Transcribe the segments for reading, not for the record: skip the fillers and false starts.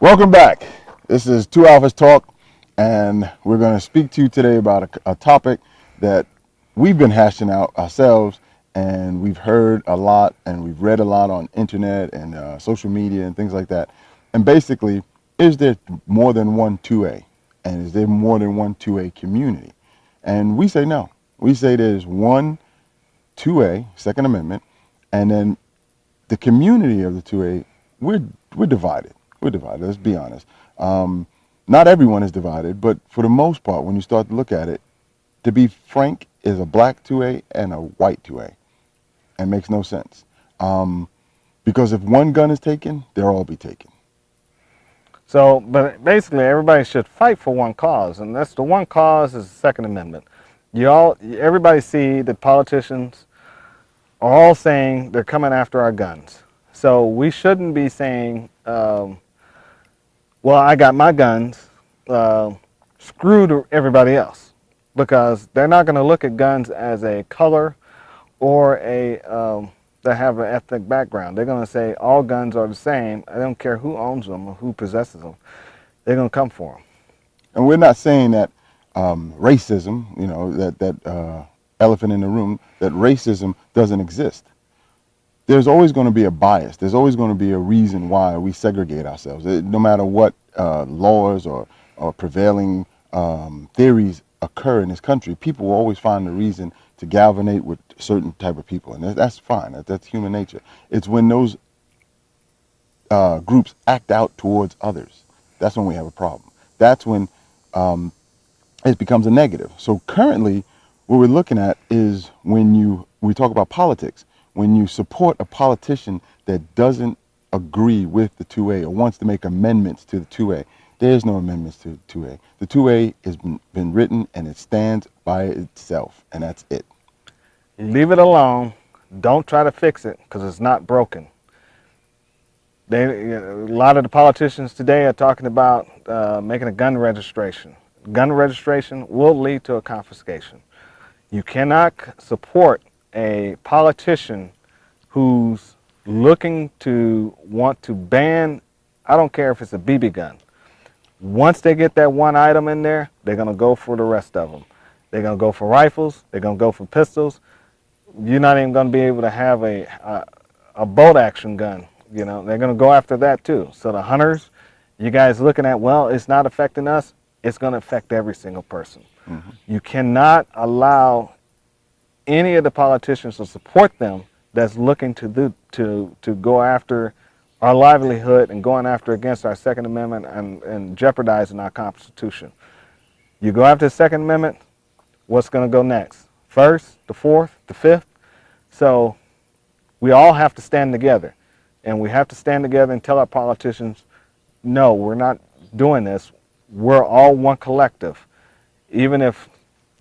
Welcome back. This is Two Alphas Talk, and we're going to speak to you today about a topic that we've been hashing out ourselves, and we've heard a lot, and we've read a lot on internet and social media and things like that. And basically, is there more than one 2A? And is there more than one 2A community? And we say no. We say there's one 2A, Second Amendment, and then the community of the 2A, we're divided. We're divided, let's be honest. Not everyone is divided, but for the most part, when you start to look at it, to be frank, is a black 2A and a white 2A. It makes no sense. Because if one gun is taken, they'll all be taken. So, but basically everybody should fight for one cause, and that's the one cause is the Second Amendment. Everybody see that politicians are all saying they're coming after our guns. So we shouldn't be saying, well, I got my guns, screw to everybody else, because they're not going to look at guns as a color or that have an ethnic background. They're going to say all guns are the same. I don't care who owns them or who possesses them. They're going to come for them. And we're not saying that racism, that elephant in the room, that racism doesn't exist. There's always going to be a bias. There's always going to be a reason why we segregate ourselves. No matter what laws or prevailing theories occur in this country, people will always find a reason to galvanate with certain type of people, and that's fine. That's human nature. It's when those groups act out towards others, that's when we have a problem. That's when it becomes a negative. So currently, what we're looking at is when we talk about politics. When you support a politician that doesn't agree with the 2A or wants to make amendments to the 2A, there's no amendments to the 2A. The 2A has been written and it stands by itself, and that's it. Leave it alone. Don't try to fix it because it's not broken. A lot of the politicians today are talking about making a gun registration. Gun registration will lead to a confiscation. You cannot support a politician who's looking to want to ban, I don't care if it's a BB gun. Once they get that one item in there, they're going to go for the rest of them. They're going to go for rifles. They're going to go for pistols. You're not even going to be able to have a bolt action gun. They're going to go after that too. So the hunters, you guys looking at, well, it's not affecting us. It's going to affect every single person. Mm-hmm. You cannot allow any of the politicians to support them that's looking to go after our livelihood and going after against our Second Amendment and jeopardizing our Constitution. You go after the Second Amendment, what's going to go next? First, the Fourth, the Fifth. So we all have to stand together, and we have to stand together and tell our politicians, no, we're not doing this. We're all one collective. Even if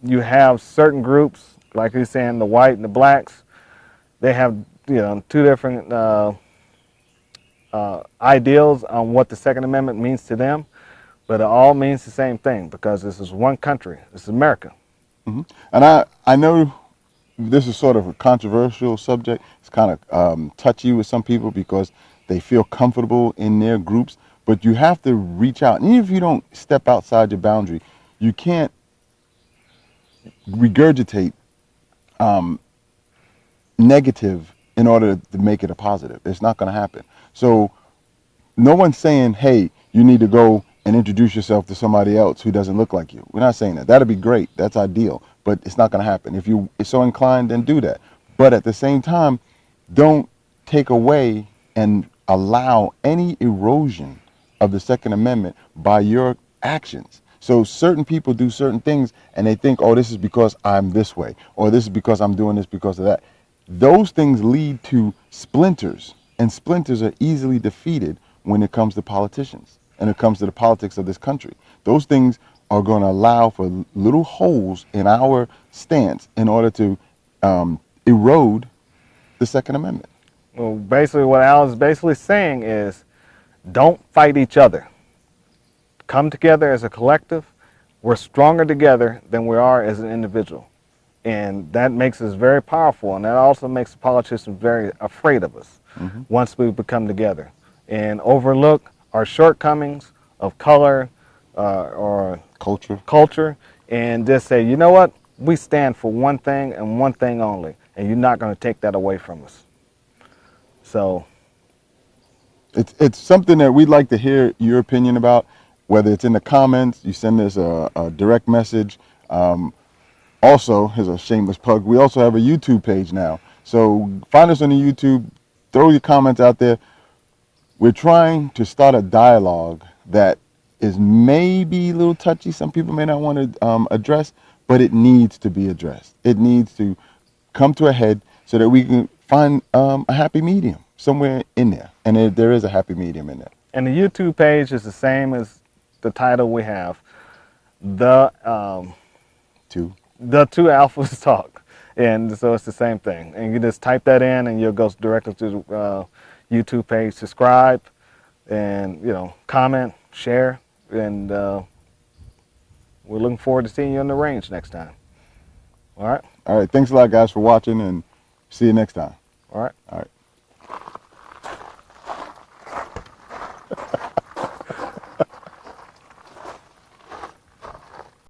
you have certain groups, like he's saying, the white and the blacks, they have two different ideals on what the Second Amendment means to them, but it all means the same thing because this is one country. This is America. Mm-hmm. And I know this is sort of a controversial subject. It's kind of touchy with some people because they feel comfortable in their groups, but you have to reach out. And even if you don't step outside your boundary, you can't regurgitate negative in order to make it a positive. It's not going to happen. So no one's saying, hey, you need to go and introduce yourself to somebody else who doesn't look like you. We're not saying that. That'd be great. That's ideal. But it's not going to happen. If you're so inclined, then do that. But at the same time, don't take away and allow any erosion of the Second Amendment by your actions. So certain people do certain things and they think, oh, this is because I'm this way, or this is because I'm doing this because of that. Those things lead to splinters, and splinters are easily defeated when it comes to politicians and it comes to the politics of this country. Those things are going to allow for little holes in our stance in order to erode the Second Amendment. Well, basically what Al is basically saying is don't fight each other. Come together as a collective. We're stronger together than we are as an individual. And that makes us very powerful, and that also makes the politicians very afraid of us once we become together and overlook our shortcomings of color or Culture. culture, and just say, you know what, we stand for one thing and one thing only, and you're not going to take that away from us. So It's something that we'd like to hear your opinion about, whether it's in the comments, you send us a direct message. Also, here's a shameless plug, we also have a YouTube page now. So find us on the YouTube, throw your comments out there. We're trying to start a dialogue that is maybe a little touchy. Some people may not want to address, but it needs to be addressed. It needs to come to a head so that we can find a happy medium somewhere in there. And there is a happy medium in there. and the YouTube page is the same as the title we have, the Too. the Two Alphas Talk, and so it's the same thing. And you just type that in, and you'll go directly to the YouTube page. Subscribe, and comment, share, and we're looking forward to seeing you on the range next time. All right. All right. Thanks a lot, guys, for watching, and see you next time. All right. All right.